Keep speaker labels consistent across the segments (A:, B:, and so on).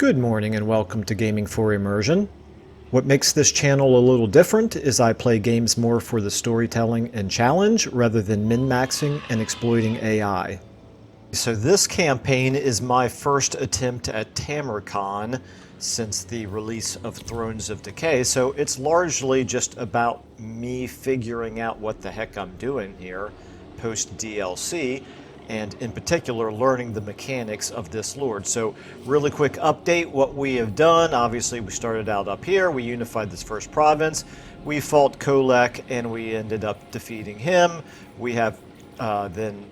A: Good morning and welcome to Gaming for Immersion. What makes this channel a little different is I play games more for the storytelling and challenge rather than min-maxing and exploiting AI. So this campaign is my first attempt at Tamurkhan since the release of Thrones of Decay, so it's largely just about me figuring out what the heck I'm doing here post DLC, and in particular learning the mechanics of this lord. So really quick update, what we have done, obviously we started out up here, we unified this first province, we fought Kolek and we ended up defeating him. We have then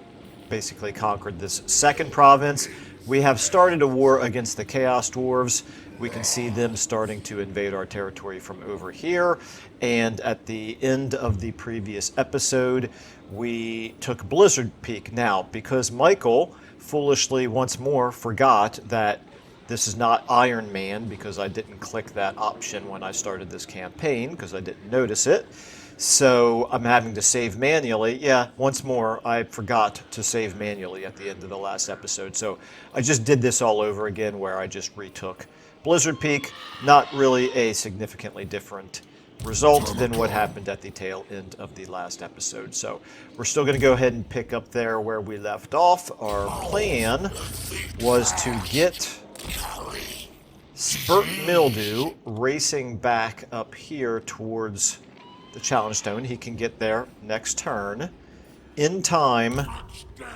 A: basically conquered this second province. We have started a war against the Chaos Dwarves. We can see them starting to invade our territory from over here. And at the end of the previous episode, we took Blizzard Peak. Now, because Michael foolishly once more forgot that this is not Iron Man, because I didn't click that option when I started this campaign, because I didn't notice it. So I'm having to save manually. Yeah, once more, I forgot to save manually at the end of the last episode. So I just did this all over again, where I just retook Blizzard Peak. Not really a significantly different result than what happened at the tail end of the last episode. So we're still going to go ahead and pick up there where we left off. Our plan was to get Spurt Mildew racing back up here towards the Challenge Stone. He can get there next turn in time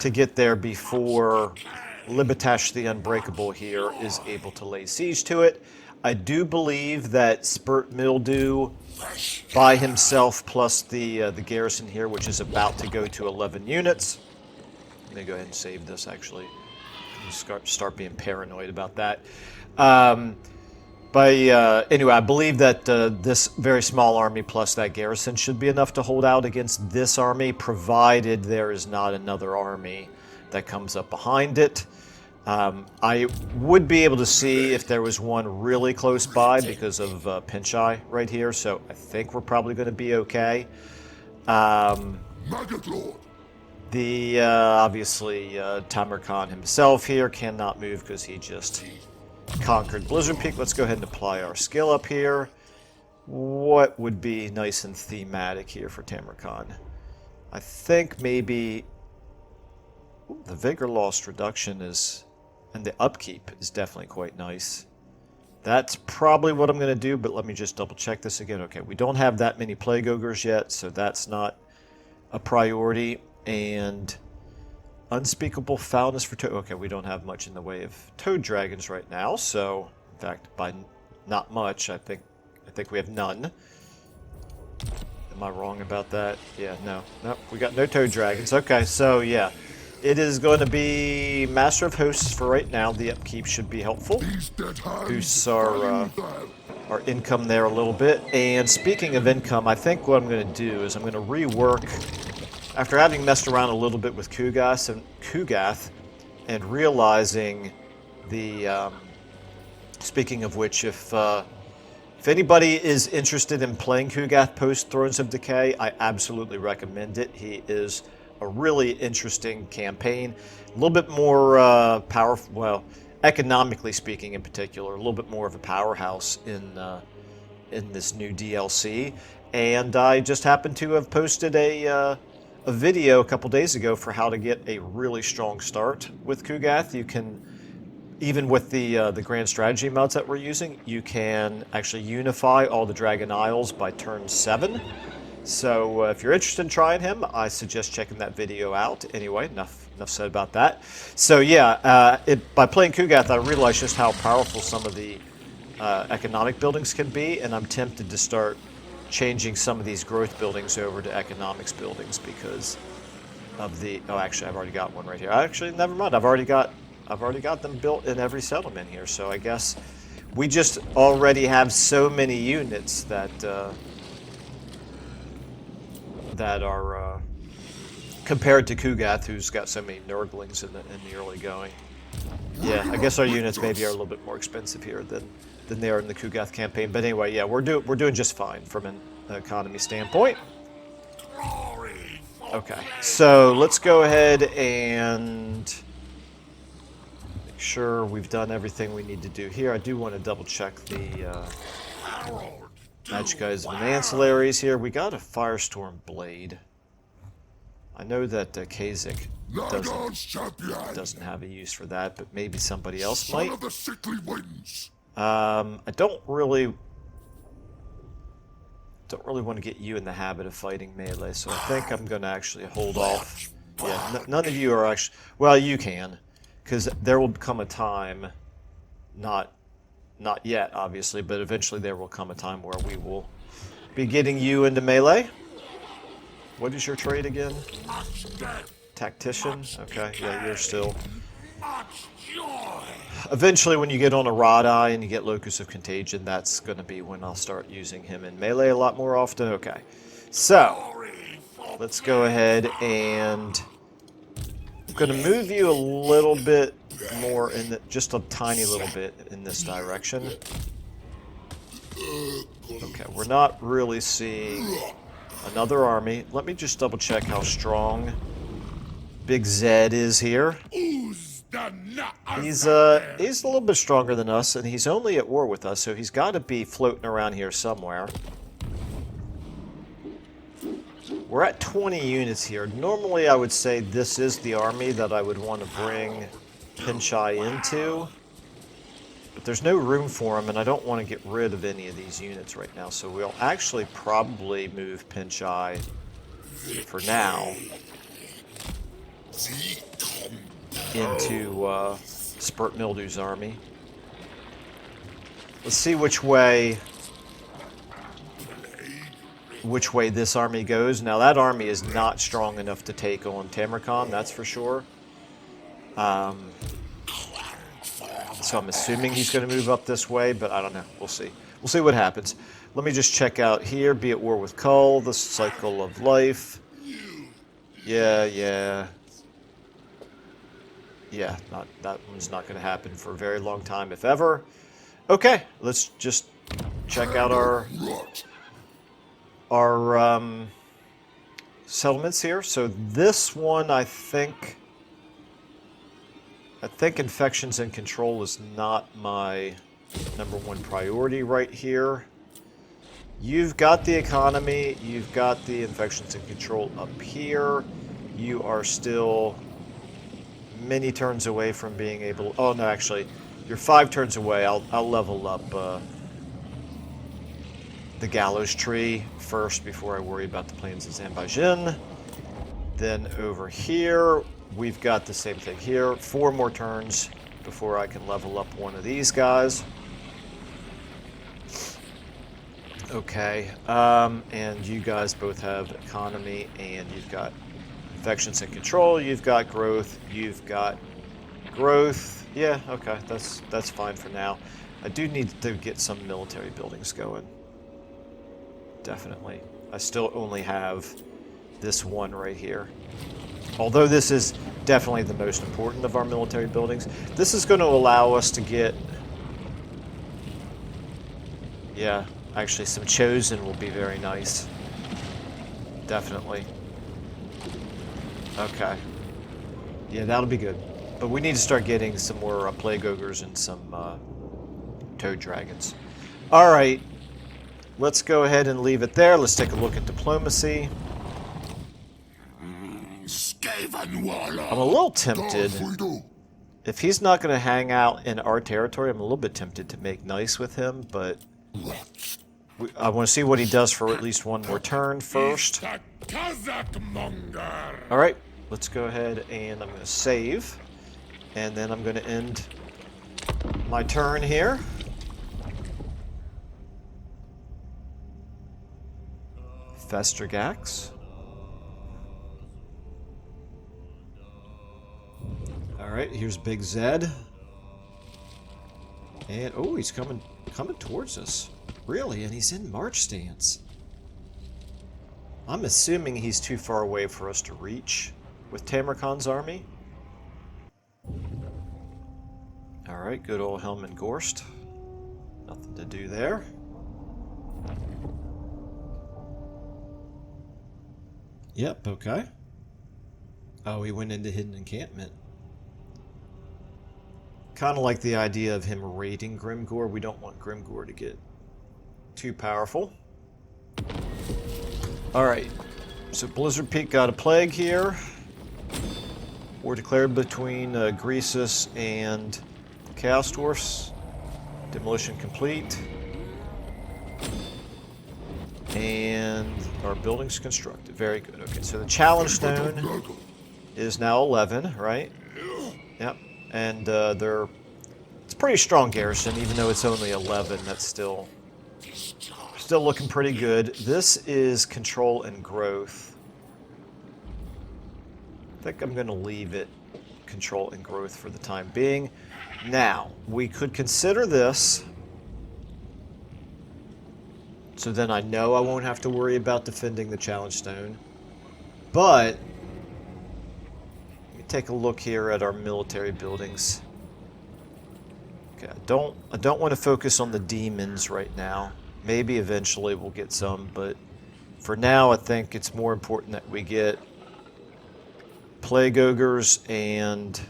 A: to get there before Libetash the Unbreakable here is able to lay siege to it. I do believe that Spurt Mildew by himself plus the garrison here, which is about to go to 11 units. I'm going to go ahead and save this, actually. Start being paranoid about that. Anyway, I believe that this very small army plus that garrison should be enough to hold out against this army, provided there is not another army that comes up behind it. I would be able to see if there was one really close by because of Pincheye right here, so I think we're probably going to be okay.
B: Maggot Lord.
A: Obviously, Tamurkhan himself here cannot move because he just conquered Blizzard Peak. Let's go ahead and apply our skill up here. What would be nice and thematic here for Tamurkhan? I think maybe the Vigor Lost reduction is, and the upkeep is definitely quite nice. That's probably what I'm going to do, but let me just double check this again. Okay, we don't have that many Plague Ogres yet, so that's not a priority. And Unspeakable Foulness for Toad. Okay, we don't have much in the way of Toad Dragons right now, so in fact, by not much, I think we have none. Am I wrong about that? Yeah, no, we got no Toad Dragons. Okay, so yeah. It is going to be Master of Hosts for right now. The upkeep should be helpful. Boosts our income there a little bit. And speaking of income, I think what I'm going to do is I'm going to rework, after having messed around a little bit with Kugath and realizing the, speaking of which, if anybody is interested in playing Kugath post Thrones of Decay, I absolutely recommend it. He is a really interesting campaign, a little bit more powerful, well, economically speaking in particular, a little bit more of a powerhouse in this new DLC. And I just happened to have posted a video a couple days ago for how to get a really strong start with Kugath. You can, even with the grand strategy mods that we're using, you can actually unify all the Dragon Isles by turn 7. So if you're interested in trying him, I suggest checking that video out. Anyway, enough said about that. So yeah, by playing Kugath, I realized just how powerful some of the economic buildings can be, and I'm tempted to start changing some of these growth buildings over to economics buildings because of the. Oh, actually, I've already got one right here. Actually, never mind. I've already got them built in every settlement here. So I guess we just already have so many units that. That are compared to Kugath, who's got so many Nurglings in the early going. Yeah, I guess our units maybe are a little bit more expensive here than they are in the Kugath campaign. But anyway, yeah, we're doing just fine from an economy standpoint. Okay, so let's go ahead and make sure we've done everything we need to do here. I do want to double check the Magic Guys and Ancillaries here. We got a Firestorm Blade. I know that Kazik doesn't have a use for that, but maybe somebody else might. I don't really want to get you in the habit of fighting melee, so I think I'm going to actually hold off. Yeah, none of you are actually... Well, you can, because there will come a time, not yet, obviously, but eventually there will come a time where we will be getting you into melee. What is your trade again? Tactician? Okay, yeah, you're still... Eventually, when you get on a Rod Eye and you get Locus of Contagion, that's going to be when I'll start using him in melee a lot more often. Okay, so let's go ahead and I'm going to move you a little bit more in the, just a tiny little bit in this direction. Okay, we're not really seeing another army. Let me just double check how strong Big Zed is here. He's a little bit stronger than us, and he's only at war with us, so he's got to be floating around here somewhere. We're at 20 units here. Normally, I would say this is the army that I would want to bring Pinchai into, but there's no room for him, and I don't want to get rid of any of these units right now, so we'll actually probably move Pinchai for now into Spurt Mildew's army. Let's see which way this army goes. Now that army is not strong enough to take on Tamurkhan, that's for sure. So I'm assuming he's going to move up this way, but I don't know. We'll see. We'll see what happens. Let me just check out here. Be at war with Kull, the cycle of life. Yeah, that one's not going to happen for a very long time, if ever. Okay, let's just check out our settlements here. So this one, I think infections and control is not my #1 priority right here. You've got the economy, you've got the infections and control up here. You are still many turns away from being able... Oh, no, actually, you're 5 turns away. I'll level up the Gallows Tree first before I worry about the Plains of Zanbajin. Then over here, we've got the same thing here. 4 more turns before I can level up one of these guys. Okay, and you guys both have economy, and you've got infections and control, you've got growth, you've got growth. Yeah, okay, that's fine for now. I do need to get some military buildings going. Definitely. I still only have this one right here. Although this is definitely the most important of our military buildings. This is going to allow us to get... Yeah, actually some Chosen will be very nice. Definitely. Okay. Yeah, that'll be good. But we need to start getting some more Plague Ogres and some Toad Dragons. Alright. Let's go ahead and leave it there. Let's take a look at diplomacy. I'm a little tempted. If he's not going to hang out in our territory, I'm a little bit tempted to make nice with him, but I want to see what he does for at least one more turn first. Alright, let's go ahead and I'm going to save. And then I'm going to end my turn here. Festergax. Alright, here's Big Zed. And, oh, he's coming towards us. Really? And he's in march stance. I'm assuming he's too far away for us to reach with Tamurkhan's army. Alright, good old Helman Gorst. Nothing to do there. Yep, okay. Oh, he went into hidden encampment. Kind of like the idea of him raiding Grimgor. We don't want Grimgor to get too powerful. Alright, so Blizzard Peak got a plague here. War declared between Greasus and Chaos Dwarfs. Demolition complete. And our building's constructed. Very good. Okay, so the challenge stone is now 11, right? Yep. And it's a pretty strong garrison, even though it's only 11. That's still looking pretty good. This is control and growth. I think I'm going to leave it control and growth for the time being. Now, we could consider this. So then I know I won't have to worry about defending the challenge stone. But let me take a look here at our military buildings. Okay, I don't want to focus on the demons right now. Maybe eventually we'll get some, but for now I think it's more important that we get plague ogres and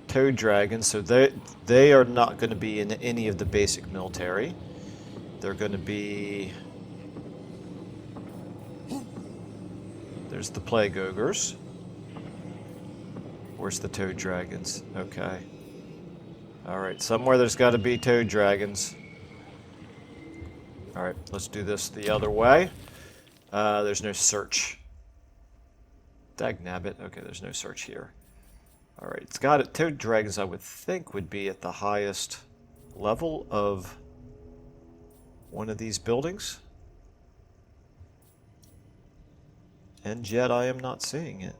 A: toad dragons. So they are not going to be in any of the basic military. They're going to be... There's the plague ogres. Where's the toad dragons? Okay. Alright, somewhere there's got to be toad dragons. Alright, let's do this the other way. There's no search. Dagnabbit. Okay, there's no search here. Alright, it's got it. Toad dragons, I would think, would be at the highest level of one of these buildings. And yet I am not seeing it.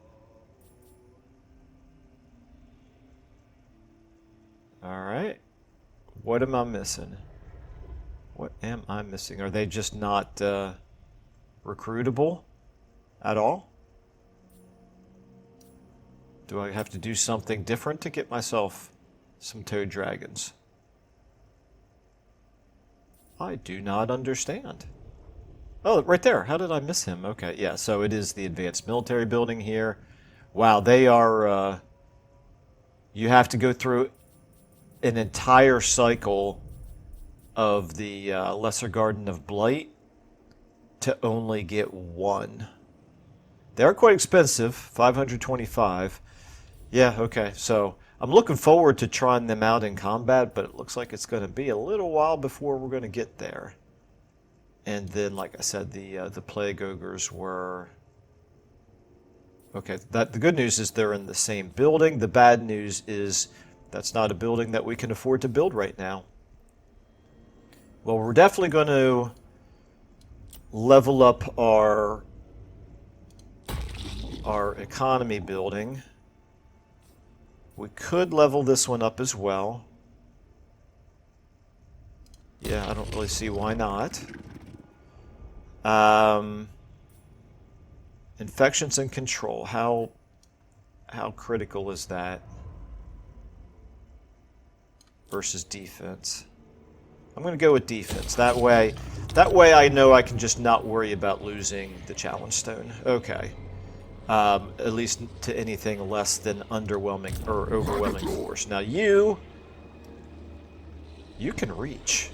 A: Alright. What am I missing? What am I missing? Are they just not recruitable at all? Do I have to do something different to get myself some toad dragons? I do not understand. Oh, right there. How did I miss him? Okay, yeah, so it is the advanced military building here. Wow, they are... you have to go through an entire cycle of the Lesser Garden of Blight to only get one. They're quite expensive, 525. Yeah, okay, so I'm looking forward to trying them out in combat, but it looks like it's going to be a little while before we're going to get there. And then, like I said, the plague ogres were... Okay, the good news is they're in the same building. The bad news is that's not a building that we can afford to build right now. Well, we're definitely going to level up our economy building. We could level this one up as well. Yeah, I don't really see why not. Infections and control. How critical is that versus defense? I'm going to go with defense. That way I know I can just not worry about losing the challenge stone. Okay. At least to anything less than underwhelming or overwhelming force. Now you can reach.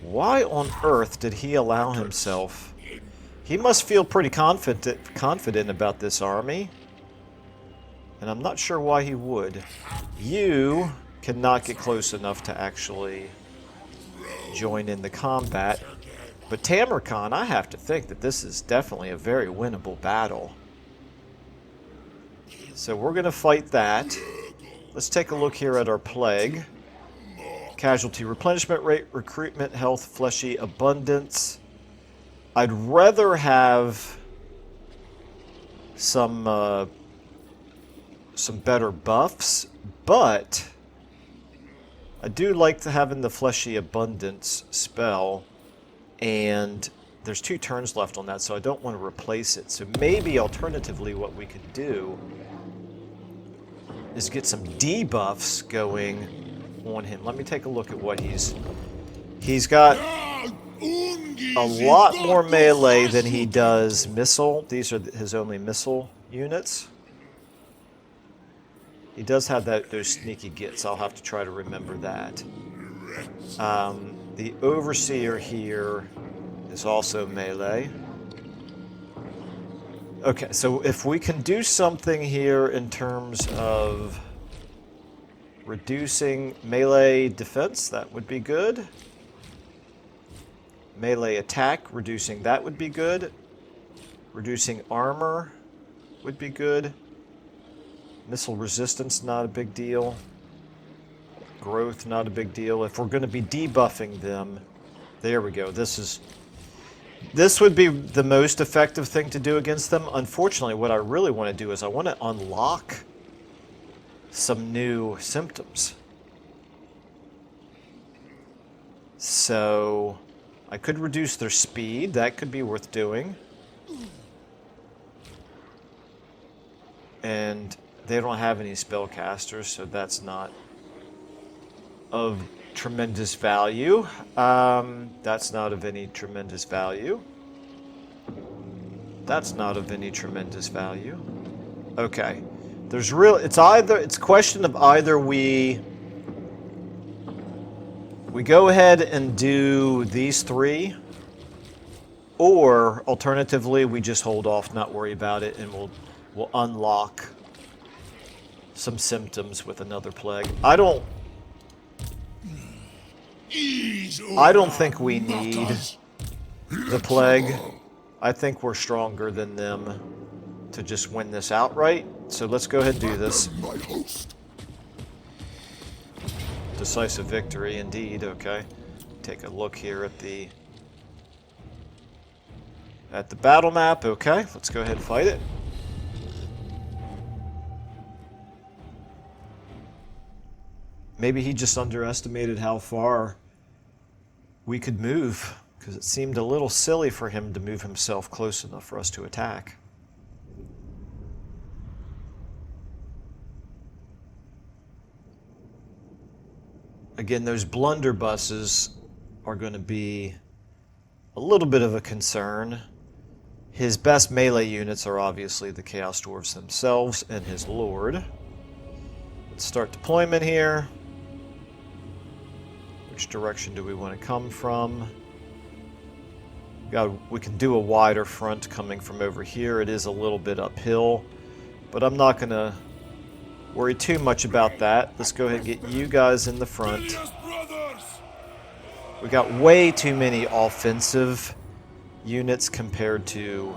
A: Why on earth did he allow himself? He must feel pretty confident about this army. And I'm not sure why he would. You cannot get close enough to actually join in the combat. But Tamurkhan, I have to think that this is definitely a very winnable battle. So we're going to fight that. Let's take a look here at our plague. Casualty replenishment rate, recruitment, health, fleshy abundance. I'd rather have some better buffs, but I do like having the fleshy abundance spell, and there's 2 turns left on that, so I don't want to replace it. So maybe alternatively what we could do is get some debuffs going on him. Let me take a look at what he's got a lot more melee than he does missile. These are his only missile units. He does have those sneaky gets. I'll have to try to remember that. The Overseer here is also melee. Okay, so if we can do something here in terms of reducing melee defense, that would be good. Melee attack, reducing that would be good. Reducing armor would be good. Missile resistance, not a big deal. Growth, not a big deal. If we're going to be debuffing them, there we go. This would be the most effective thing to do against them. Unfortunately, what I really want to do is I want to unlock some new symptoms. So I could reduce their speed. That could be worth doing. And they don't have any spellcasters, so that's not of tremendous value. That's not of any tremendous value. That's not of any tremendous value. Okay. It's a question of either we go ahead and do these three, or alternatively we just hold off, not worry about it, and we'll unlock some symptoms with another plague. I don't think we need the plague. I think we're stronger than them to just win this outright. So let's go ahead and do this. Decisive victory indeed, okay. Take a look here at the battle map. Okay, let's go ahead and fight it. Maybe he just underestimated how far we could move, because it seemed a little silly for him to move himself close enough for us to attack. Again, those blunderbusses are going to be a little bit of a concern. His best melee units are obviously the Chaos Dwarves themselves and his Lord. Let's start deployment here. Which direction do we want to come from? We can do a wider front coming from over here. It is a little bit uphill, but I'm not going to worry too much about that. Let's go ahead and get you guys in the front. We got way too many offensive units compared to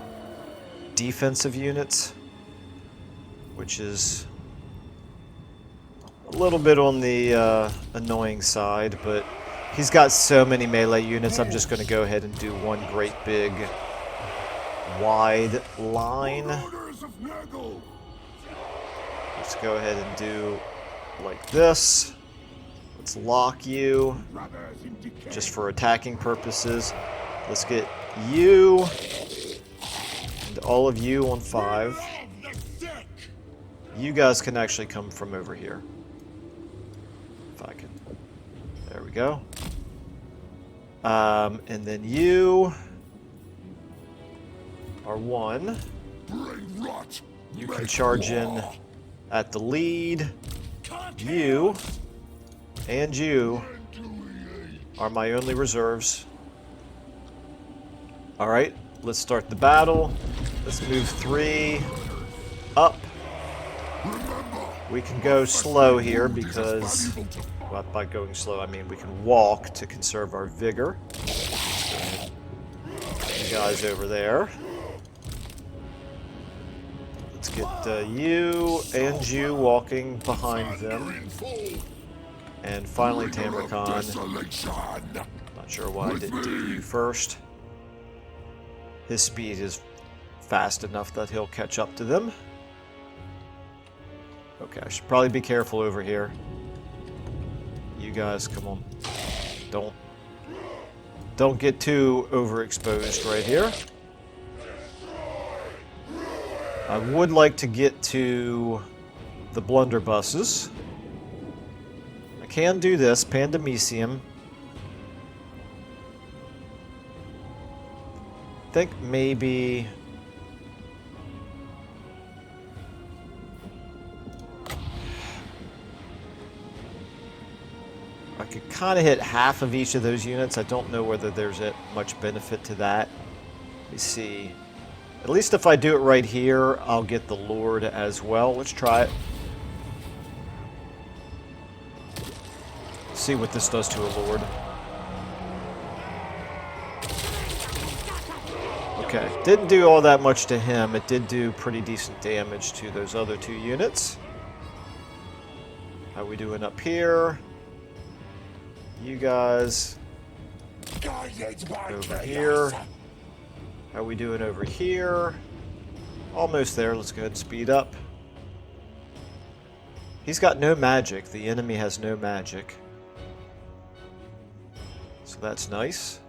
A: defensive units, which is a little bit on the annoying side, but he's got so many melee units. I'm just going to go ahead and do one great big wide line. Let's go ahead and do like this. Let's lock you just for attacking purposes. Let's get you and all of you on 5. You guys can actually come from over here. If I can. There we go. And then you are 1. You can charge in at the lead. You and you are my only reserves. Alright, let's start the battle. Let's move 3 up. We can go slow here because, well, by going slow I mean we can walk to conserve our vigor. You guys over there. Let's get you and you walking behind them. And finally Tamurkhan. Not sure why I didn't do you first. His speed is fast enough that he'll catch up to them. Okay, I should probably be careful over here. You guys, come on. Don't get too overexposed right here. I would like to get to the blunderbusses. I can do this, Pandemicium. I think maybe... I could kind of hit half of each of those units. I don't know whether there's much benefit to that. Let me see. At least if I do it right here, I'll get the Lord as well. Let's try it. See what this does to a Lord. Okay, didn't do all that much to him. It did do pretty decent damage to those other 2 units. How we doing up here? You guys over here. How we doing over here? Almost there. Let's go ahead and speed up. He's got no magic. The enemy has no magic. So that's nice.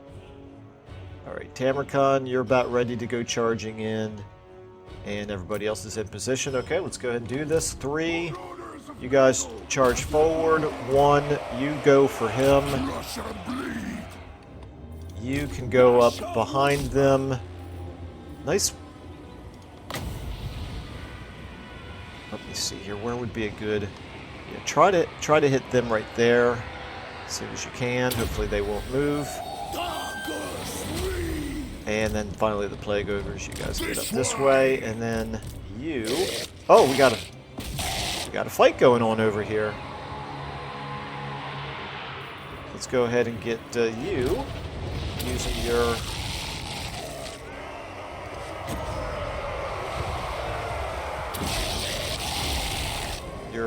A: Alright, Tamurkhan, you're about ready to go charging in. And everybody else is in position. Okay, let's go ahead and do this. 3. You guys charge forward. 1, you go for him. You can go up behind them. Nice. Let me see here. Where would be a good? Yeah, try to hit them right there as soon as you can. Hopefully they won't move. And then finally the Plague Ogres. You guys get up this way, and then you. Oh, we got a fight going on over here. Let's go ahead and get you using your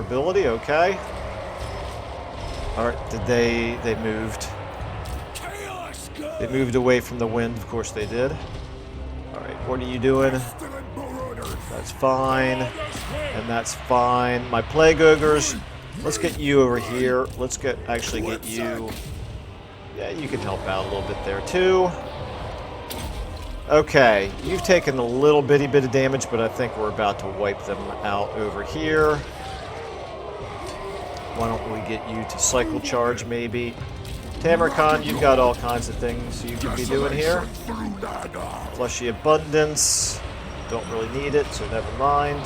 A: ability. Okay. All right. They moved? They moved away from the wind. Of course they did. All right. What are you doing? That's fine. And that's fine. My Plague Ogres, let's get you over here. Let's actually get you. Yeah, you can help out a little bit there too. Okay, you've taken a little bitty bit of damage, but I think we're about to wipe them out over here. Why don't we get you to cycle charge maybe? Tamurkhan, you've got all kinds of things you could be doing here. Fleshy Abundance. Don't really need it, so never mind.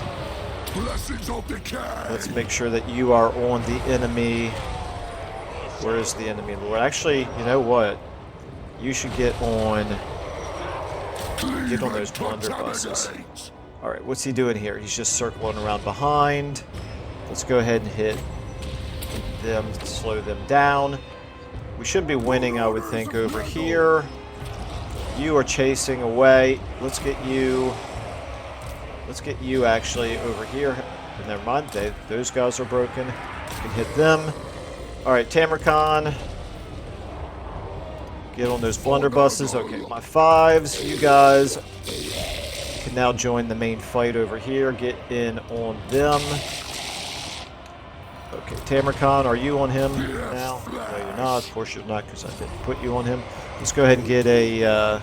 A: Let's make sure that you are on the enemy. Where is the enemy lord? Actually, you know what? You should get on those blunderbusses. Alright, what's he doing here? He's just circling around behind. Let's go ahead and hit them, slow them down. We should be winning, I would think, over here. You are chasing away. Let's get you actually over here. Never mind, those guys are broken. You can hit them. Alright, Tamurkhan. Get on those blunderbusses. Okay, my 5s, you guys can now join the main fight over here. Get in on them. Okay, Tamurkhan, are you on him now? No, you're not. Of course you're not, because I didn't put you on him. Let's go ahead and get a...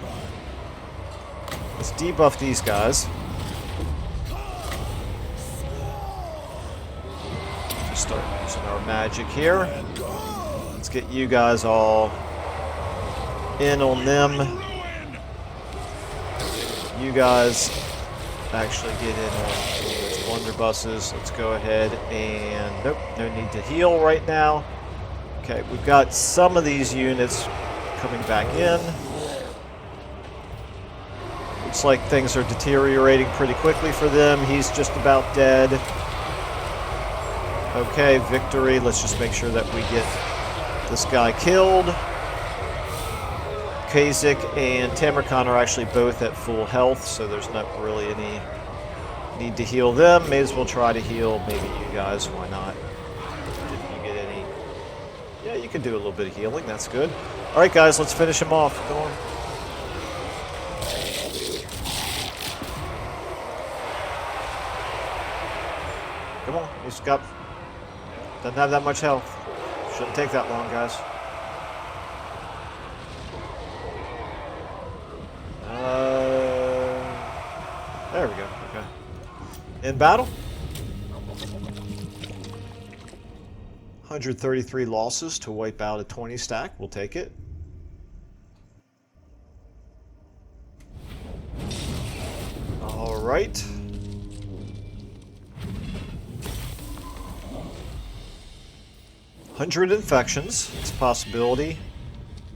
A: let's debuff these guys. Just start using our magic here. Let's get you guys all in on them. You guys actually get in on those blunderbusses. Let's go ahead and... Nope, no need to heal right now. Okay, we've got some of these units coming back in. Looks like things are deteriorating pretty quickly for them. He's just about dead. Okay, victory. Let's just make sure that we get this guy killed. Kazik and Tamurkhan are actually both at full health, so there's not really any need to heal them. May as well try to heal maybe you guys. Why not? Did you get any? Yeah, you can do a little bit of healing. That's good. All right, guys, let's finish him off. Go on. Come on. He's got... Doesn't have that much health. Shouldn't take that long, guys. There we go. Okay. In battle. 133 losses to wipe out a 20 stack. We'll take it. All right. 100 infections. It's a possibility.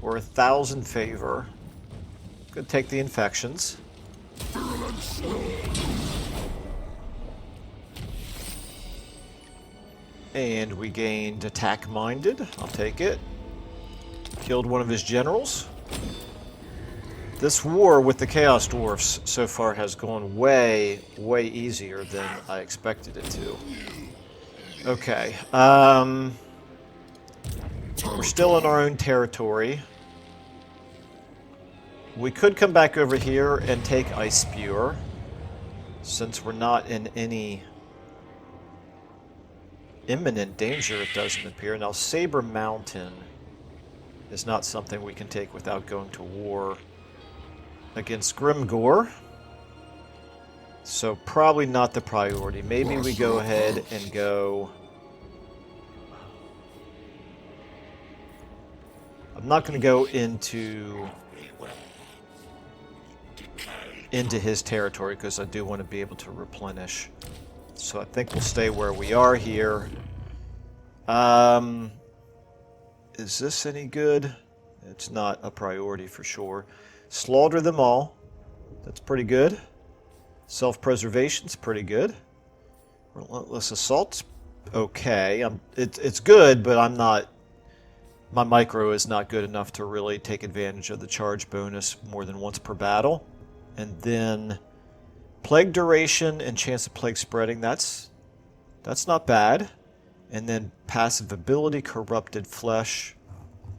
A: Or 1,000 favor. Could take the infections. And we gained attack-minded. I'll take it. Killed one of his generals. This war with the Chaos Dwarfs so far has gone way, way easier than I expected it to. Okay. We're still in our own territory. We could come back over here and take Ice Spewer, since we're not in any imminent danger, it doesn't appear. Now, Saber Mountain is not something we can take without going to war against Grimgore. So probably not the priority. Maybe we go ahead and go... I'm not going to go into his territory because I do want to be able to replenish. So I think we'll stay where we are here. Is this any good? It's not a priority for sure. Slaughter them all. That's pretty good. Self-preservation's pretty good. Relentless assault's okay. It's good, but I'm not... My micro is not good enough to really take advantage of the charge bonus more than once per battle. And then plague duration and chance of plague spreading, that's not bad. And then passive ability, corrupted flesh.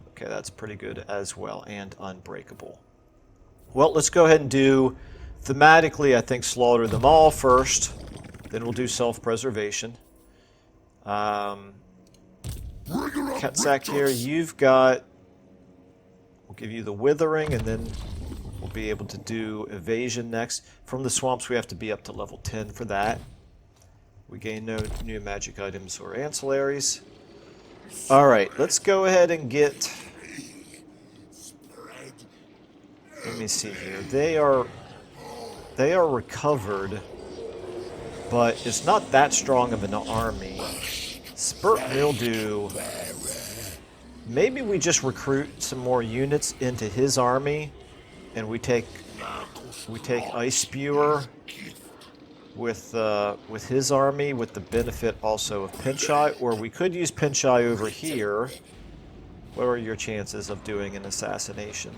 A: Okay, that's pretty good as well. And unbreakable. Well, let's go ahead and do, thematically, I think, slaughter them all first. Then we'll do self-preservation. Ketsak here, you've got... We'll give you the Withering, and then we'll be able to do evasion next. From the swamps, we have to be up to level 10 for that. We gain no new magic items or ancillaries. Alright, let's go ahead and get... Let me see here. They are recovered, but it's not that strong of an army. Spurt Mildew... Maybe we just recruit some more units into his army, and we take Ice Spewer with his army, with the benefit also of Pinch Eye, or we could use Pinch Eye over here. What are your chances of doing an assassination?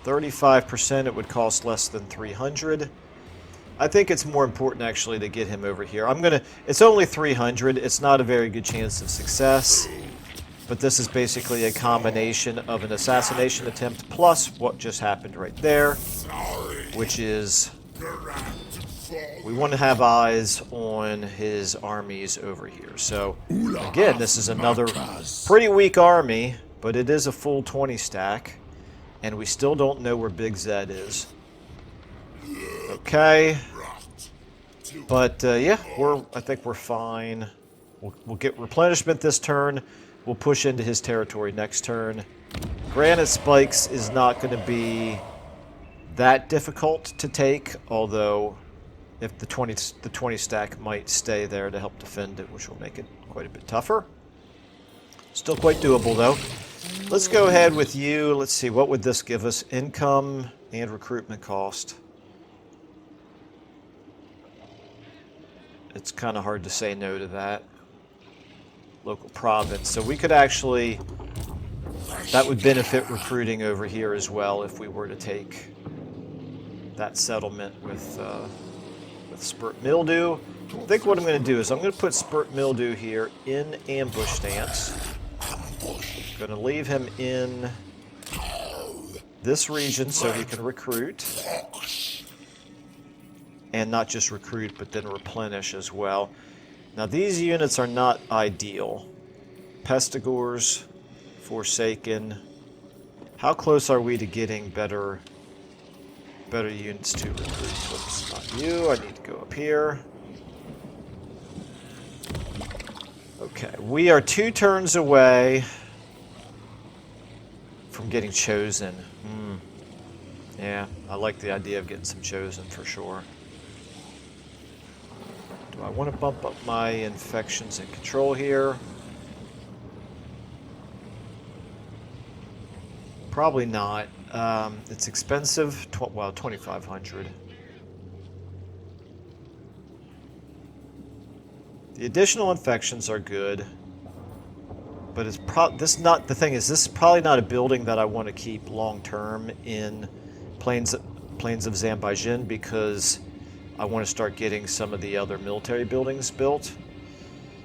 A: 35%, it would cost less than 300. I think it's more important actually to get him over here. It's only 300, it's not a very good chance of success, but this is basically a combination of an assassination attempt plus what just happened right there, which is we want to have eyes on his armies over here. So again, this is another pretty weak army, but it is a full 20 stack, and we still don't know where Big Zed is. Okay, but yeah, I think we're fine. We'll get replenishment this turn. We'll push into his territory next turn. Granite Spikes is not going to be that difficult to take, although if the 20 stack might stay there to help defend it, which will make it quite a bit tougher. Still quite doable though. Let's go ahead with you. Let's see, what would this give us? Income and recruitment cost. It's kind of hard to say no to that. Local province. So we could actually... That would benefit recruiting over here as well if we were to take that settlement with Spurt Mildew. I think what I'm going to do is I'm going to put Spurt Mildew here in ambush stance. I'm going to leave him in this region so he can recruit. And not just recruit, but then replenish as well. Now these units are not ideal. Pestigores, Forsaken. How close are we to getting better units to recruit? What's not you? I need to go up here. Okay, we are 2 turns away from getting chosen. Yeah, I like the idea of getting some chosen for sure. Do I want to bump up my infections and control here? Probably not. It's expensive. Well, 2,500. The additional infections are good, but it's this not the thing is this is probably not a building that I want to keep long term in Plains of Zanbaijin, because I want to start getting some of the other military buildings built.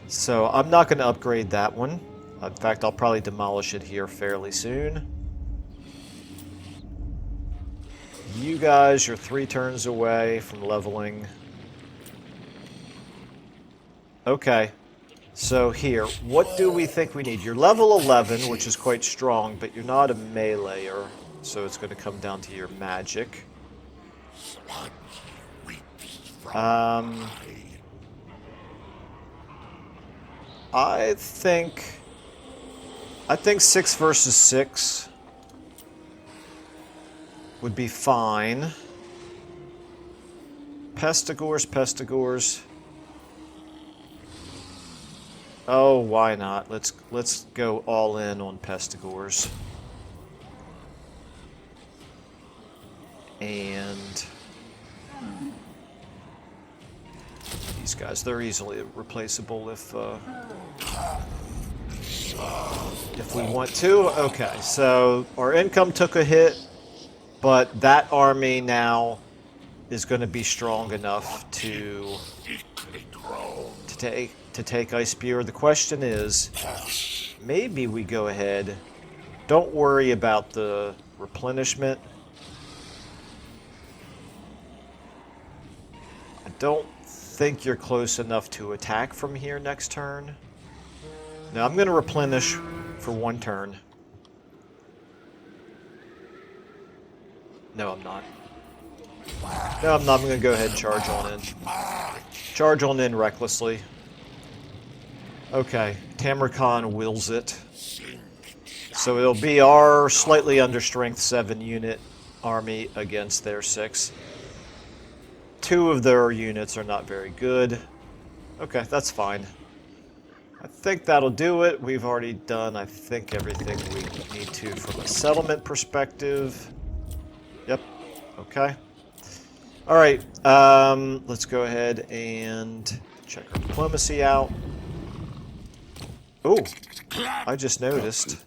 A: So I'm not going to upgrade that one. In fact, I'll probably demolish it here fairly soon. You guys, you're 3 turns away from leveling. Okay. So here, what do we think we need? You're level 11, which is quite strong, but you're not a meleeer, so it's going to come down to your magic. I think 6 versus 6 would be fine. Pestigors. Oh, why not? Let's go all in on Pestigors. And these guys, they're easily replaceable if we want to. Okay, so our income took a hit, but that army now is going to be strong enough to take Ice Spear. The question is, maybe we go ahead. Don't worry about the replenishment. I don't think you're close enough to attack from here next turn. Now I'm going to replenish for 1 turn. No, I'm not. No, I'm not. I'm going to go ahead and charge on in. Charge on in recklessly. Okay, Tamurkhan wills it. So it'll be our slightly under strength 7 unit army against their 6. 2 of their units are not very good. Okay, that's fine. I think that'll do it. We've already done, I think, everything we need to from a settlement perspective. Yep, okay. Alright, let's go ahead and check our diplomacy out. Oh, I just noticed.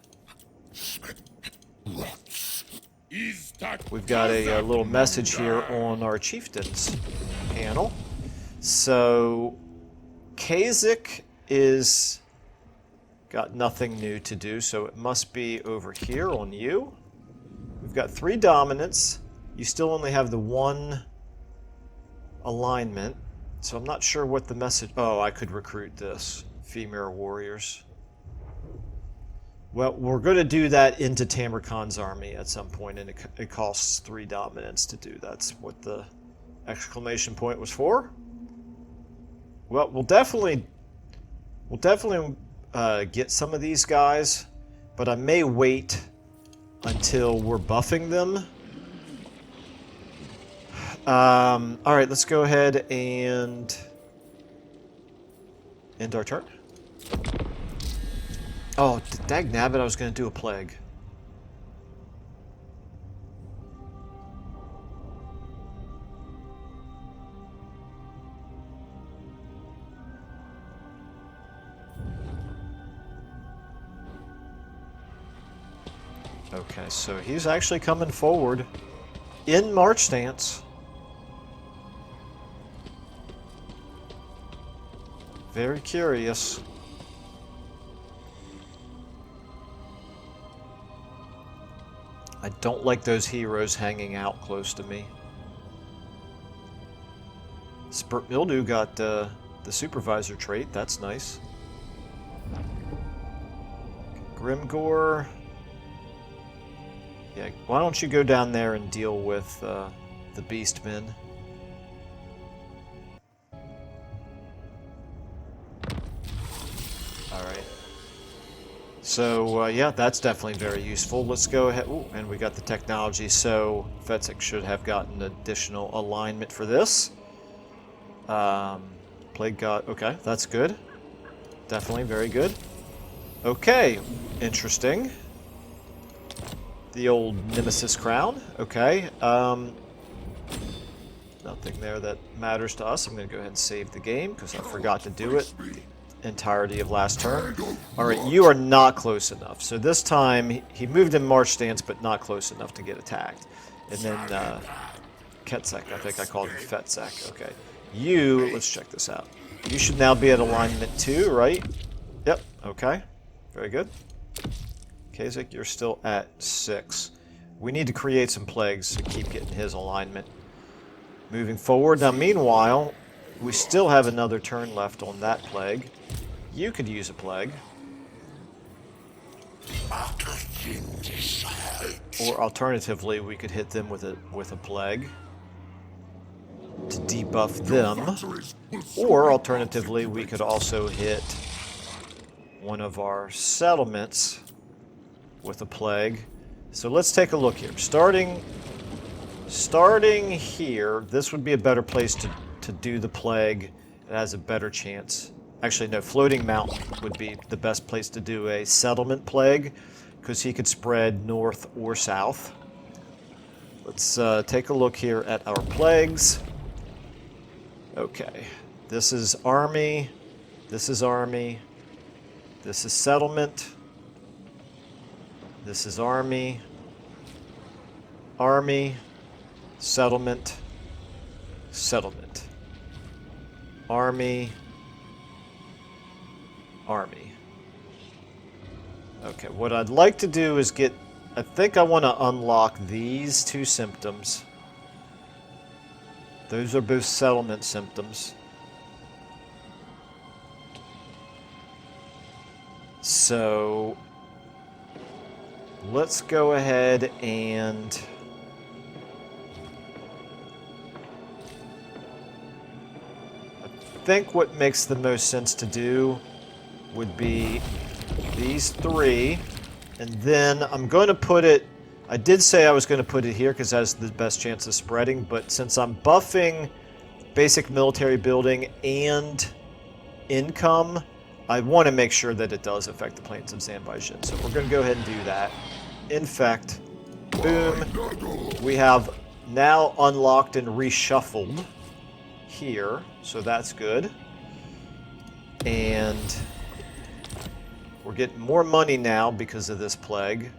A: We've got a little message here on our chieftains panel. So, Kasich is got nothing new to do, so it must be over here on you. We've got 3 dominance. You still only have the 1 alignment, so I'm not sure what the message... Oh, I could recruit this. Female warriors. Well, we're going to do that into Tamurkhan's army at some point, and it costs 3 dominance to do. That's what the exclamation point was for. Well, we'll definitely get some of these guys, but I may wait until we're buffing them. All right, let's go ahead and end our turn. Oh, dagnabbit, I was going to do a plague. Okay, so he's actually coming forward in march stance. Very curious. I don't like those heroes hanging out close to me. Spurt Mildew got the supervisor trait. That's nice. Grimgore. Yeah, why don't you go down there and deal with the Beastmen? Alright. So, yeah, that's definitely very useful. Let's go ahead. Ooh, and we got the technology, so Fetzik should have gotten additional alignment for this. Place Plague God. Okay, that's good. Definitely very good. Okay, interesting. The old Nemesis crown. Okay. Nothing there that matters to us. I'm going to go ahead and save the game because I forgot to do it the entirety of last turn. Alright, you are not close enough. So this time, he moved in March stance, but not close enough to get attacked. And then, Ketsek, I think I called him Fetsek. Okay. You, let's check this out. You should now be at alignment 2, right? Yep, okay. Very good. Kasich, you're still at 6. We need to create some plagues to keep getting his alignment. Moving forward. Now, meanwhile, we still have another turn left on that plague. You could use a plague. Or alternatively, we could hit them with a plague to debuff them. Or alternatively, we could also hit one of our settlements with a plague. So let's take a look here. Starting here, this would be a better place to do the plague. It has a better chance. Actually, no, Floating Mountain would be the best place to do a settlement plague, because he could spread north or south. Let's take a look here at our plagues. Okay, this is army, this is army, this is settlement, this is army, army, settlement, settlement, army, army. Okay, what I'd like to do is I think I want to unlock these 2 symptoms. Those are both settlement symptoms. So let's go ahead and I think what makes the most sense to do would be these 3, and then I'm going to put it, I did say I was going to put it here because that has the best chance of spreading, but since I'm buffing basic military building and income, I want to make sure that it does affect the Plains of Zanbaijin. So we're going to go ahead and do that. Infect. Boom. We have now unlocked and reshuffled here, so that's good. And we're getting more money now because of this plague.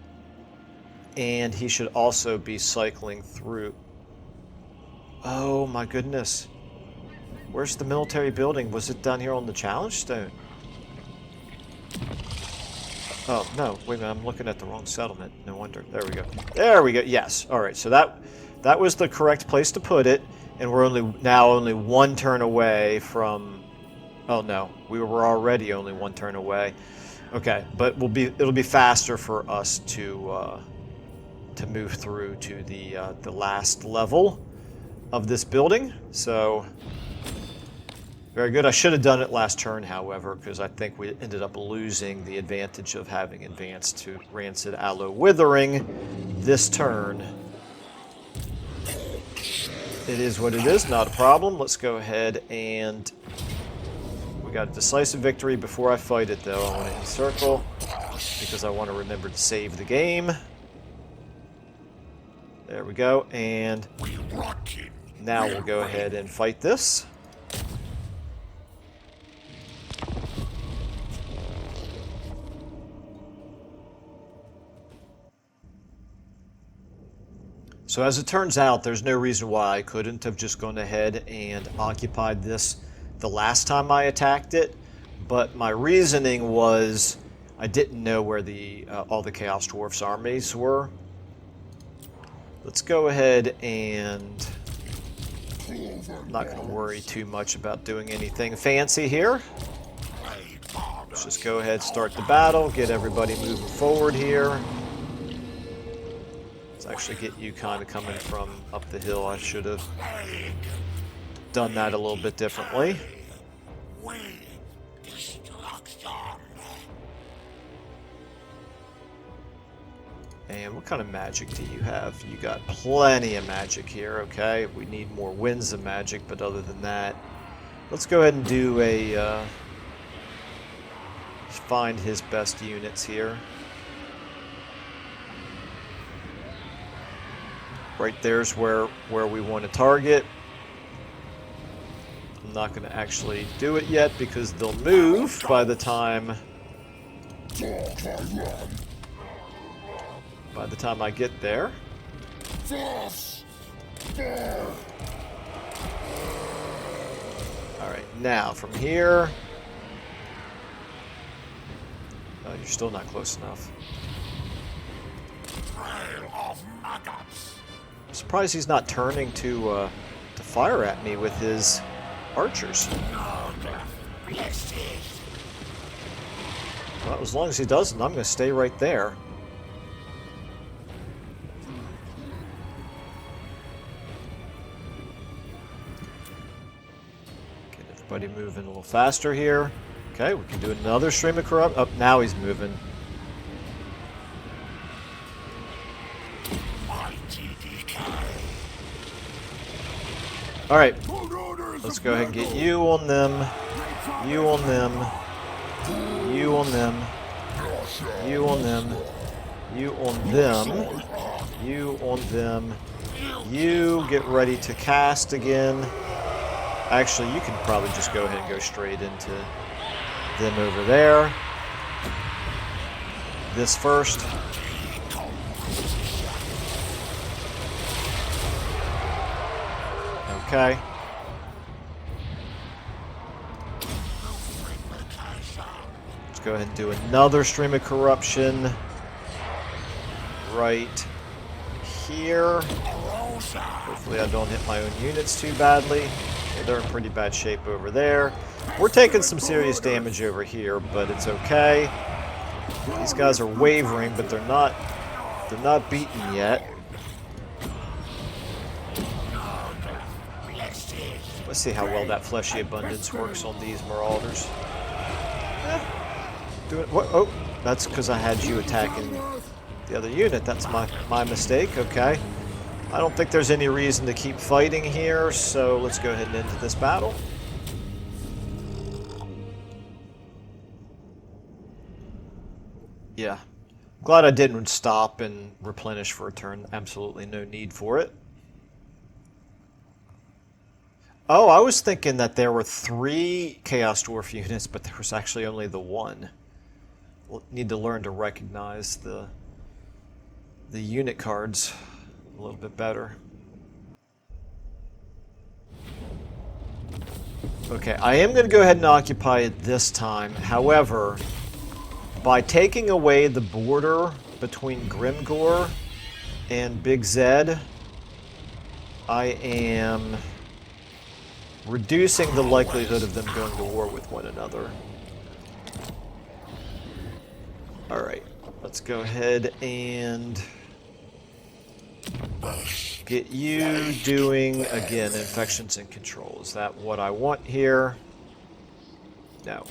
A: And he should also be cycling through. Oh my goodness. Where's the military building? Was it down here on the challenge stone? Oh, no. Wait a minute. I'm looking at the wrong settlement. No wonder. There we go. There we go. Yes. All right. So that was the correct place to put it. And we're only 1 turn away from... Oh, no. We were already only 1 turn away. Okay. But it'll be faster for us to move through to the last level of this building. So... Very good. I should have done it last turn, however, because I think we ended up losing the advantage of having advanced to Rancid Aloe Withering this turn. It is what it is, not a problem. Let's go ahead and... We got a decisive victory. Before I fight it, though, I want to encircle, because I want to remember to save the game. There we go, and now we'll go ahead and fight this. So as it turns out, there's no reason why I couldn't have just gone ahead and occupied this the last time I attacked it, but my reasoning was I didn't know where all the Chaos Dwarfs armies were. Let's go ahead and... I'm not going to worry too much about doing anything fancy here. Let's just go ahead, start the battle, get everybody moving forward here. Let's actually get you kind of coming from up the hill. I should have done that a little bit differently. And what kind of magic do you have? You got plenty of magic here, okay? We need more winds of magic, but other than that, Let's go ahead and do a... find his best units here. Right there's where we want to target. I'm not going to actually do it yet because they'll move by the time I get there. Alright, now from here... Oh, you're still not close enough. I'm surprised he's not turning to fire at me with his archers. Well, as long as he doesn't, I'm going to stay right there. Get everybody moving a little faster here. Okay, we can do another stream of corrupt. Oh, now he's moving. Alright, let's go ahead and get you on them, you on them, you on them, you on them, you on them, you on them, you get ready to cast again. Actually, you can probably just go ahead and go straight into them over there. This first. Okay. Let's go ahead and do another stream of corruption right here. Hopefully I don't hit my own units too badly. Yeah, they're in pretty bad shape over there. We're taking some serious damage over here, but it's okay. These guys are wavering, but they're not beaten yet. Let's see how well that fleshy abundance works on these marauders. What? Oh, that's because I had you attacking the other unit. That's my mistake. Okay. I don't think there's any reason to keep fighting here, so let's go ahead and end this battle. Yeah. Glad I didn't stop and replenish for a turn. Absolutely no need for it. Oh, I was thinking that there were 3 Chaos Dwarf units, but there was actually only the 1. We'll need to learn to recognize the unit cards a little bit better. Okay, I am going to go ahead and occupy it this time. However, by taking away the border between Grimgor and Big Zed, I am reducing the likelihood of them going to war with one another. Alright, let's go ahead and get you doing, again, infections and control. Is that what I want here? No.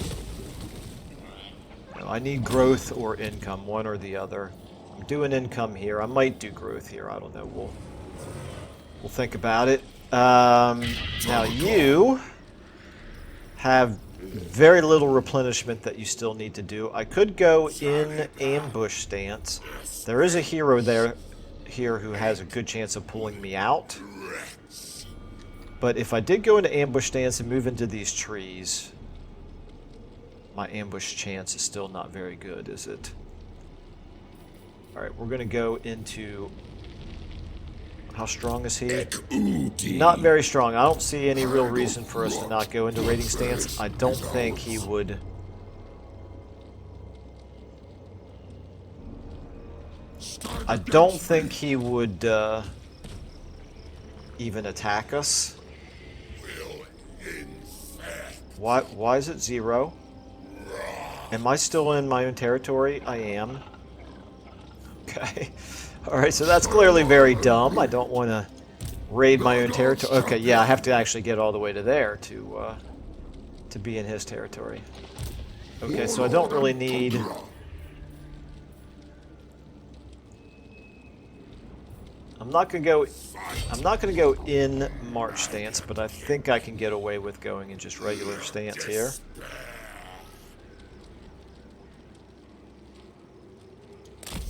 A: No, I need growth or income, one or the other. I'm doing income here. I might do growth here. I don't know. We'll think about it. Now you have very little replenishment that you still need to do. I could go in ambush stance. There is a hero here who has a good chance of pulling me out. But if I did go into ambush stance and move into these trees, my ambush chance is still not very good, is it? Alright, we're going to go into... How strong is he? Not very strong. I don't see any real reason for us to not go into raiding stance. I don't think he would... I don't think he would even attack us. Why is it 0? Am I still in my own territory? I am. Okay. Alright, so that's clearly very dumb. I don't want to raid my own territory. Okay, yeah, I have to actually get all the way to there to be in his territory. Okay, so I don't really need... I'm not gonna go in march stance, but I think I can get away with going in just regular stance here.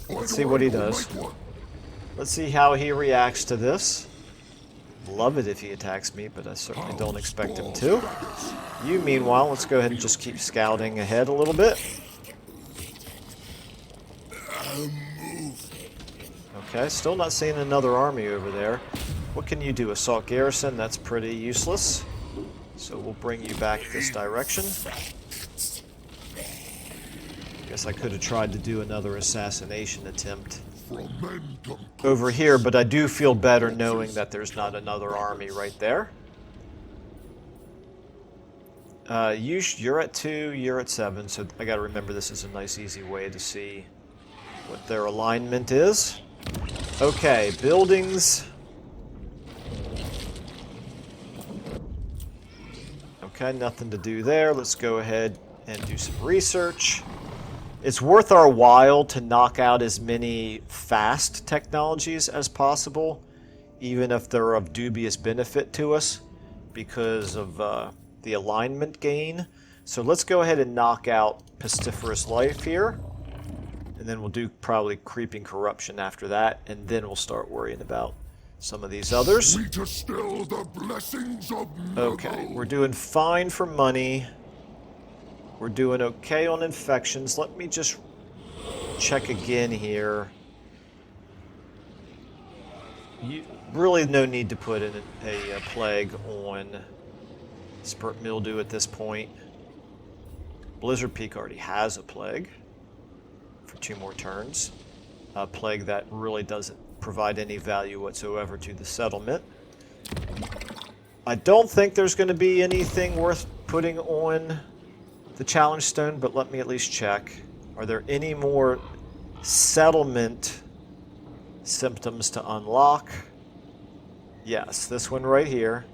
A: Let's see what he does. Let's see how he reacts to this. Love it if he attacks me, but I certainly don't expect him to. You, meanwhile, let's go ahead and just keep scouting ahead a little bit. Okay, still not seeing another army over there. What can you do? Assault garrison? That's pretty useless. So we'll bring you back this direction. Guess I could have tried to do another assassination attempt over here, but I do feel better knowing that there's not another army right there. You're at 2, you're at 7, so I gotta remember this is a nice easy way to see what their alignment is. Okay, buildings. Okay, nothing to do there. Let's go ahead and do some research. It's worth our while to knock out as many fast technologies as possible, even if they're of dubious benefit to us because of the alignment gain. So let's go ahead and knock out Pestiferous Life here. And then we'll do probably Creeping Corruption after that, and then we'll start worrying about some of these others. Okay, we're doing fine for money. We're doing okay on infections. Let me just check again here. Really no need to put in a plague on Spurt Mildew at this point. Blizzard Peak already has a plague for 2 more turns. A plague that really doesn't provide any value whatsoever to the settlement. I don't think there's going to be anything worth putting on the challenge stone, but let me at least check. Are there any more settlement symptoms to unlock? Yes, this one right here.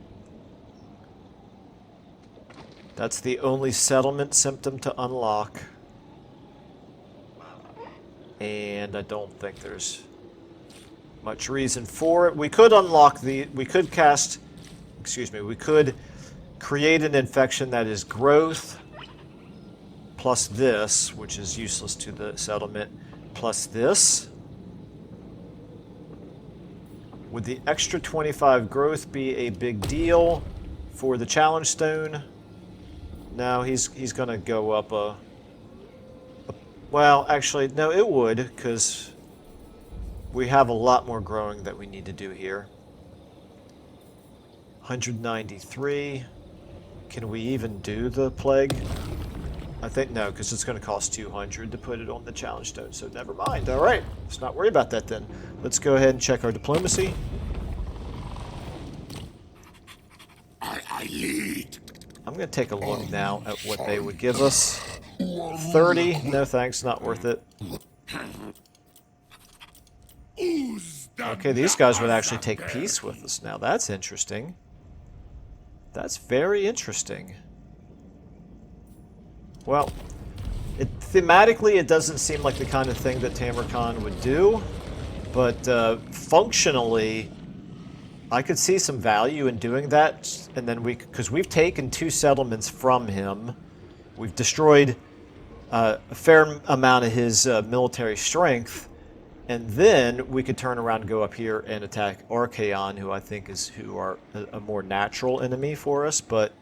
A: That's the only settlement symptom to unlock. And I don't think there's much reason for it. We could unlock we could create an infection that is growth plus this, which is useless to the settlement, plus this. Would the extra 25 growth be a big deal for the challenge stone? No, he's going to go up well, actually, no, it would, because we have a lot more growing that we need to do here. 193. Can we even do the plague? I think no, because it's going to cost 200 to put it on the challenge stone, so never mind. All right, let's not worry about that then. Let's go ahead and check our diplomacy.
B: I lead.
A: I'm going to take a look now at what they would give us. 30? No thanks, not worth it. Okay, these guys would actually take peace with us now. That's interesting. That's very interesting. Well, thematically, it doesn't seem like the kind of thing that Tamurkhan would do, but functionally, I could see some value in doing that. And then because we've taken 2 settlements from him, we've destroyed a fair amount of his military strength, and then we could turn around and go up here and attack Archaon, who I think who are a more natural enemy for us. But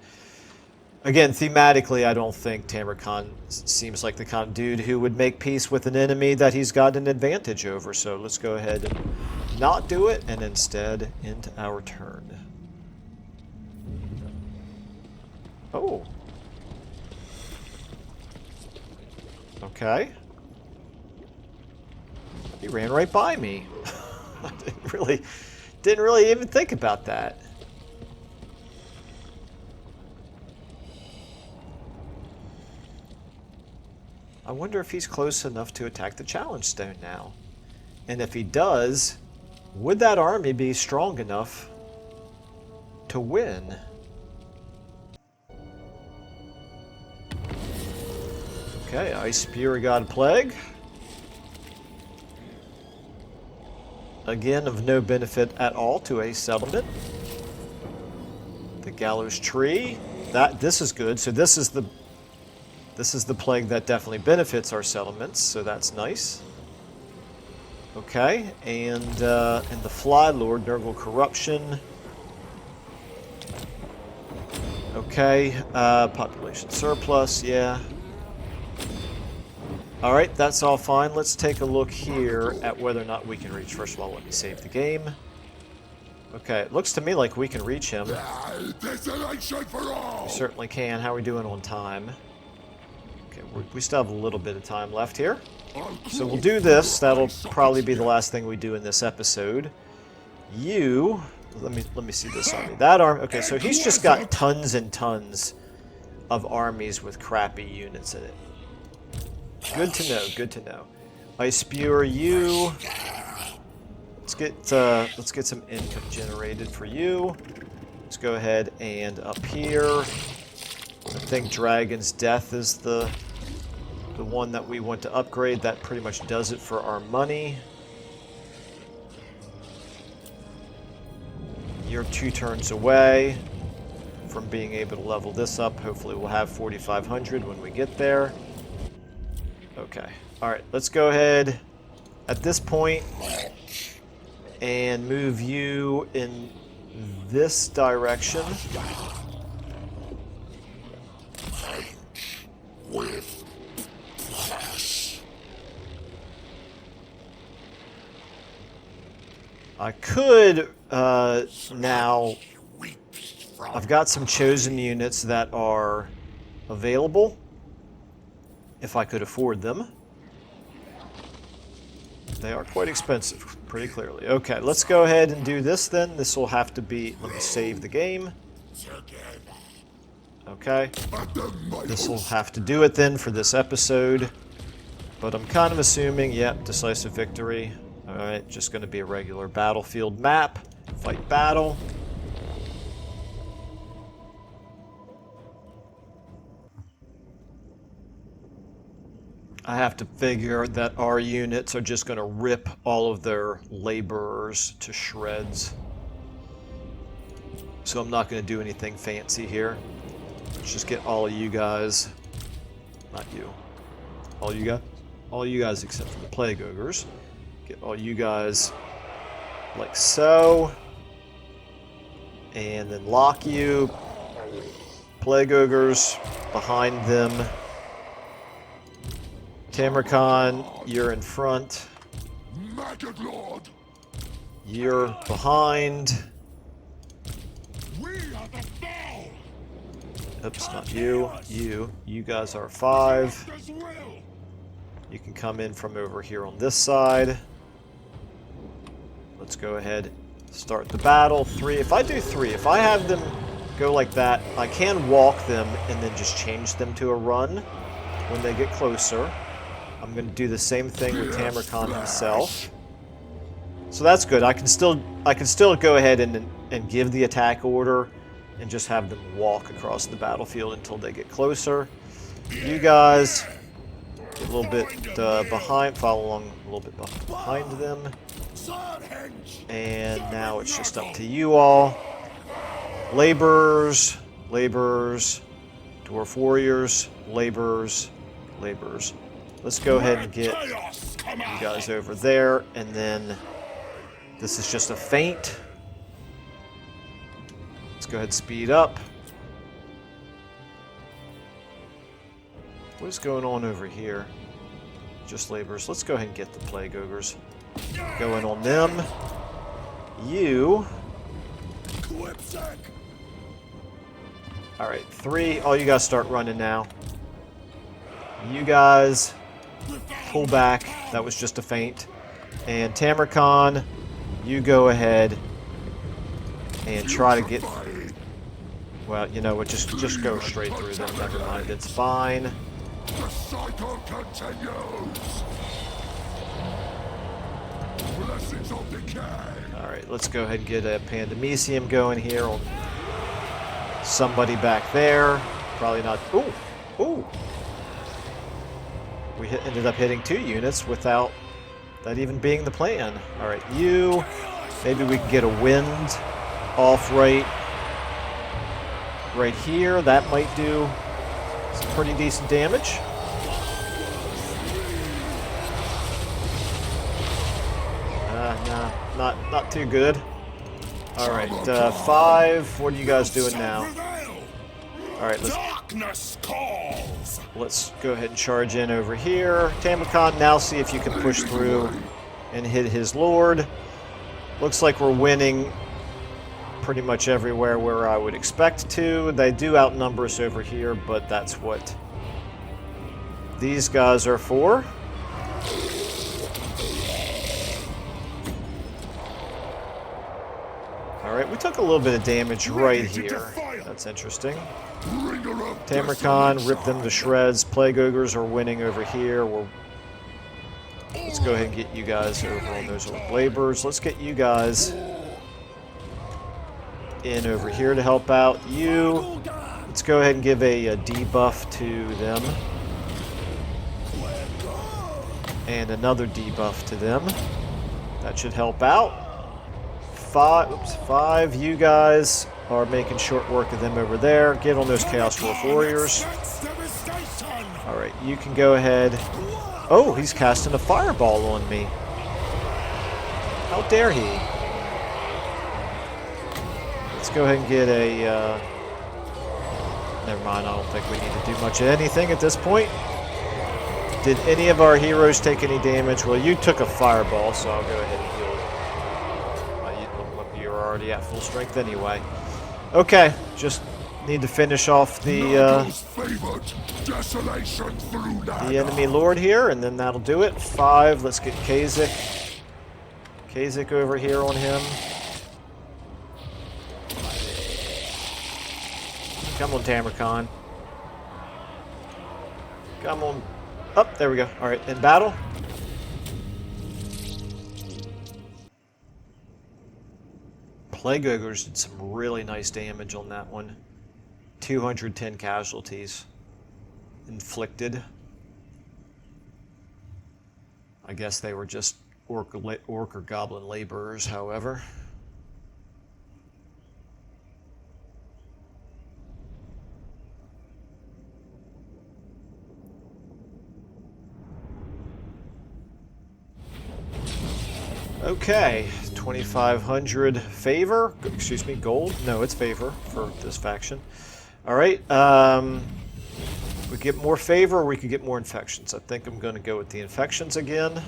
A: again, thematically, I don't think Tamurkhan seems like the kind of dude who would make peace with an enemy that he's got an advantage over. So let's go ahead and not do it, and instead end our turn. Oh. Okay. He ran right by me. I didn't really even think about that. I wonder if he's close enough to attack the challenge stone now. And if he does, would that army be strong enough to win? Okay, Ice Spear God Plague. again, of no benefit at all to a settlement. The gallows tree. This is good. So this is the plague that definitely benefits our settlements. So that's nice. Okay, and the Fly Lord, Nurgle Corruption. Okay, population surplus, yeah. Alright, that's all fine. Let's take a look here at whether or not we can reach. First of all, let me save the game. Okay, it looks to me like we can reach him.
B: Desolation for all.
A: We certainly can. How are we doing on time? Okay, we still have a little bit of time left here. So we'll do this. That'll probably be the last thing we do in this episode. You... Let me see this army. That army... Okay, so he's just got tons and tons of armies with crappy units in it. Good to know, good to know. Ice Spewer, you... Let's get some income generated for you. Let's go ahead and up here. I think Dragon's Death is the one that we want to upgrade. That pretty much does it for our money. You're 2 turns away from being able to level this up. Hopefully we'll have 4,500 when we get there. Okay. Alright, let's go ahead at this point and move you in this direction.
B: With flesh.
A: I could now... I've got some chosen units that are available, if I could afford them. They are quite expensive, pretty clearly. Okay, let's go ahead and do this then. This will have to be... Let me save the game. Okay. This will have to do it then for this episode. But I'm kind of assuming, yep, decisive victory. Alright, just going to be a regular battlefield map. Fight battle. I have to figure that our units are just going to rip all of their laborers to shreds. So I'm not going to do anything fancy here. Let's just get all of you guys. Not you. All you guys except for the Plague Ogres. Get all you guys like so. And then lock you. Plague Ogres behind them. Tamurkhan, you're in front.
B: Maggot Lord.
A: You're behind.
B: We are the foe.
A: Oops, not you. You guys are 5. You can come in from over here on this side. Let's go ahead, start the battle. 3. If I do 3, if I have them go like that, I can walk them and then just change them to a run when they get closer. I'm going to do the same thing with Tamurkhan himself. So that's good. I can still go ahead and give the attack order and just have them walk across the battlefield until they get closer. You guys get a little bit behind, follow along a little bit behind them. And now it's just up to you all. Laborers, dwarf warriors, laborers. Let's go ahead and get you guys over there, and then this is just a feint. Let's go ahead and speed up. What is going on over here? Just laborers. Let's go ahead and get the Plague Ogres going on them. You. Alright, 3. All you guys start running now. You guys pull back. That was just a feint. And Tamurkhan, you go ahead and try to get... Well, you know what? Just go straight through them. Never mind. It's fine.
B: The cycle continues. Blessings of decay.
A: Alright, let's go ahead and get a Pandemisium going here on somebody back there. Probably not... Ooh! We ended up hitting 2 units without that even being the plan. All right, you. Maybe we can get a wind off right here. That might do some pretty decent damage. Nah, not too good. All right, 5. What are you guys doing now? All right, let's go ahead and charge in over here. Tamurkhan, now see if you can push through and hit his lord. Looks like we're winning pretty much everywhere where I would expect to. They do outnumber us over here, but that's what these guys are for. Alright, we took a little bit of damage right here. That's interesting. Tamurkhan ripped them to shreds. Plague Ogres are winning over here. Let's go ahead and get you guys over on those old laborers. Let's get you guys in over here to help out. You, let's go ahead and give a debuff to them. And another debuff to them. That should help out. 5. You guys are making short work of them over there. Get on those Chaos Dwarf Warriors. Alright, you can go ahead. Oh, he's casting a fireball on me. How dare he? Let's go ahead and get a... Never mind, I don't think we need to do much of anything at this point. Did any of our heroes take any damage? Well, you took a fireball, so I'll go ahead and heal it. You're already at full strength anyway. Okay, just need to finish off the enemy lord here, and then that'll do it. 5, let's get Kha'Zix. Kha'Zix over here on him. Come on, Tamurkhan. Come on. Oh, there we go. Alright, in battle. Plague Ogres did some really nice damage on that one. 210 casualties inflicted. I guess they were just orc or goblin laborers, however. Okay, 2,500 favor. Excuse me, gold. No, it's favor for this faction. All right. We get more favor, or we could get more infections. I think I'm going to go with the infections again.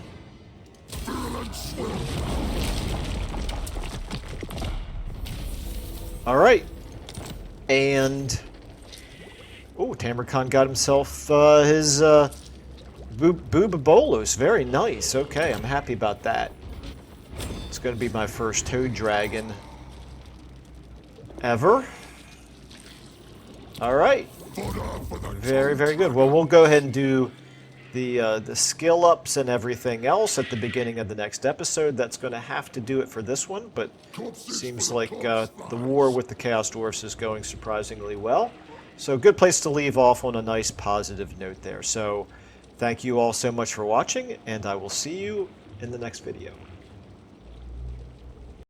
A: All right, and oh, Tamurkhan got himself his Boobabolos. Very nice. Okay, I'm happy about that. It's going to be my first toad dragon ever. All right. Very, very good. Well, we'll go ahead and do the skill ups and everything else at the beginning of the next episode. That's going to have to do it for this one, but seems like the war with the Chaos Dwarfs is going surprisingly well. So good place to leave off on a nice positive note there. So thank you all so much for watching, and I will see you in the next video.